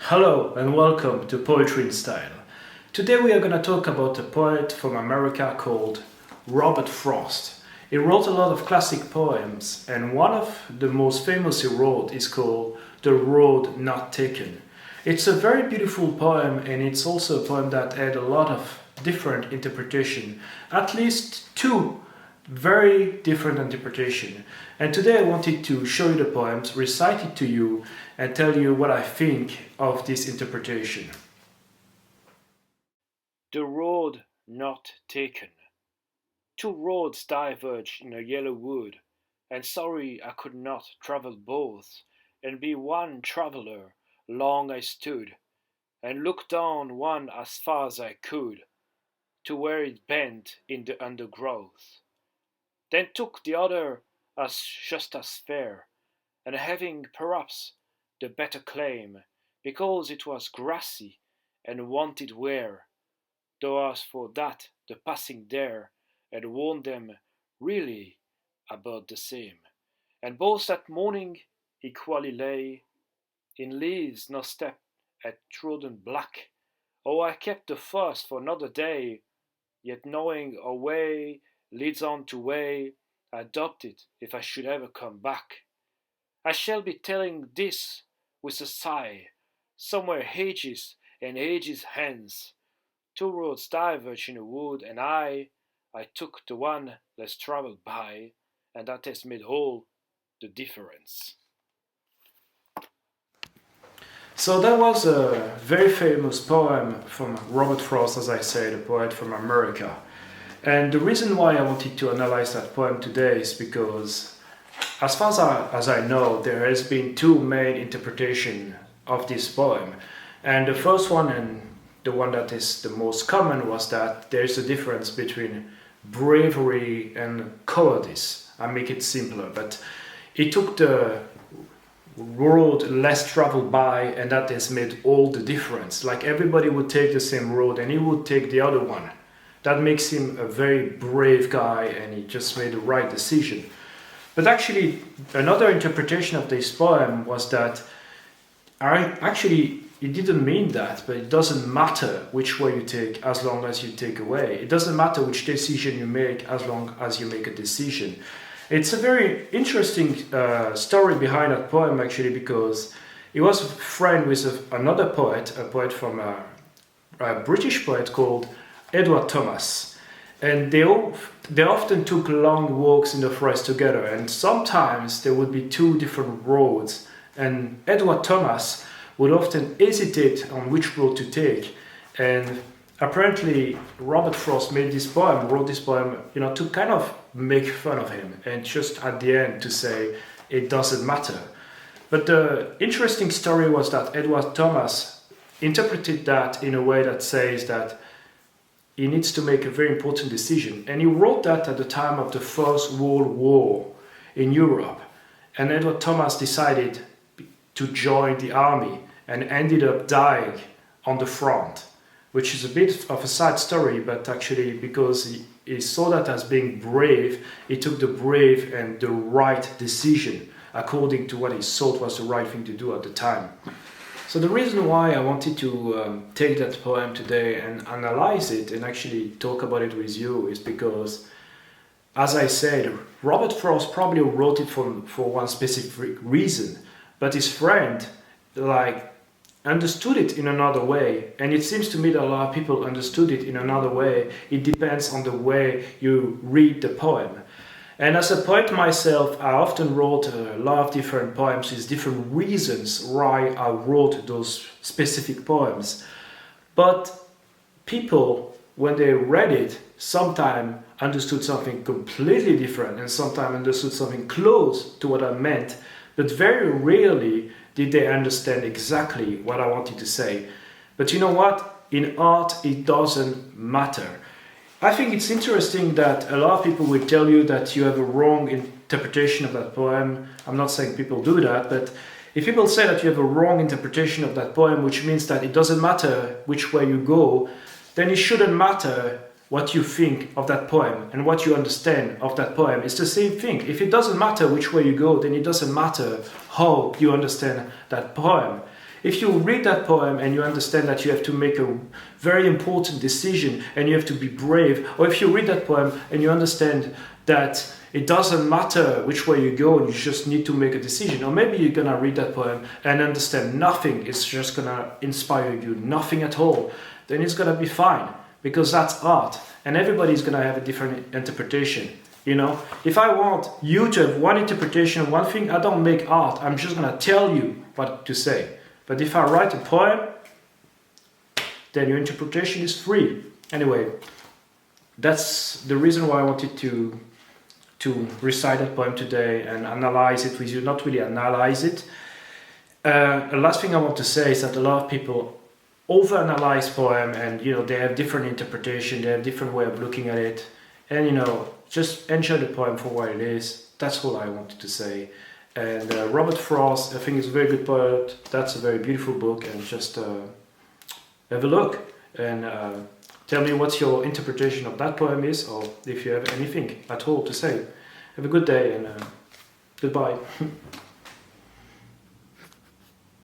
Hello and welcome to Poetry in Style. Today we are going to talk about a poet from America called Robert Frost. He wrote a lot of classic poems, and one of the most famous he wrote is called The Road Not Taken. It's a very beautiful poem, and it's also a poem that had a lot of different interpretation, at least two very different interpretation. And today I wanted to show you the poems, recite it to you, and tell you what I think of this interpretation. The road not taken. Two roads diverged in a yellow wood, and sorry I could not travel both, and be one traveller. Long I stood, and looked down one as far as I could, to where it bent in the undergrowth. Then took the other as just as fair, and having perhaps the better claim, because it was grassy and wanted wear, though as for that the passing there had warned them really about the same. And both that morning equally lay, in leaves no step had trodden black. Oh, I kept the first for another day, yet knowing a way leads on to way, I adopted if I should ever come back. I shall be telling this with a sigh, somewhere ages and ages hence. Two roads diverge in a wood, and I took the one less travelled by, and that has made all the difference. So that was a very famous poem from Robert Frost, as I said, a poet from America. And the reason why I wanted to analyze that poem today is because, as far as I know, there has been two main interpretations of this poem. And the first one, and the one that is the most common, was that there is a difference between bravery and cowardice. I make it simpler, but he took the road less traveled by, and that has made all the difference. Like everybody would take the same road and he would take the other one. That makes him a very brave guy, and he just made the right decision. But actually, another interpretation of this poem was that actually it didn't mean that, but it doesn't matter which way you take as long as you take away. It doesn't matter which decision you make as long as you make a decision. It's a very interesting story behind that poem, actually, because he was a friend with another poet, a poet from a British poet called Edward Thomas. And they often took long walks in the forest together, and sometimes there would be two different roads, and Edward Thomas would often hesitate on which road to take. And apparently Robert Frost wrote this poem, to kind of make fun of him, and just at the end to say it doesn't matter. But the interesting story was that Edward Thomas interpreted that in a way that says that he needs to make a very important decision. And he wrote that at the time of the First World War in Europe. And Edward Thomas decided to join the army and ended up dying on the front, which is a bit of a sad story, but actually because he saw that as being brave, he took the brave and the right decision according to what he thought was the right thing to do at the time. So the reason why I wanted to take that poem today and analyze it and actually talk about it with you is because, as I said, Robert Frost probably wrote it for one specific reason, but his friend understood it in another way, and it seems to me that a lot of people understood it in another way. It depends on the way you read the poem. And as a poet myself, I often wrote a lot of different poems with different reasons why I wrote those specific poems. But people, when they read it, sometimes understood something completely different and sometimes understood something close to what I meant, but very rarely did they understand exactly what I wanted to say. But you know what? In art, it doesn't matter. I think it's interesting that a lot of people will tell you that you have a wrong interpretation of that poem. I'm not saying people do that, but if people say that you have a wrong interpretation of that poem, which means that it doesn't matter which way you go, then it shouldn't matter what you think of that poem and what you understand of that poem. It's the same thing. If it doesn't matter which way you go, then it doesn't matter how you understand that poem. If you read that poem and you understand that you have to make a very important decision and you have to be brave, or if you read that poem and you understand that it doesn't matter which way you go and you just need to make a decision, or maybe you're gonna read that poem and understand nothing, it's just gonna inspire you, nothing at all, then it's gonna be fine, because that's art and everybody's gonna have a different interpretation. You know, if I want you to have one interpretation of one thing, I don't make art, I'm just gonna tell you what to say. But if I write a poem, then your interpretation is free. Anyway, that's the reason why I wanted to recite that poem today and analyze it with you, not really analyze it. The last thing I want to say is that a lot of people overanalyze poem, and you know, they have different interpretation, they have different way of looking at it, and you know, just enjoy the poem for what it is. That's all I wanted to say. And Robert Frost, I think, is a very good poet. That's a very beautiful book, and just have a look and tell me what your interpretation of that poem is, or if you have anything at all to say. Have a good day and goodbye.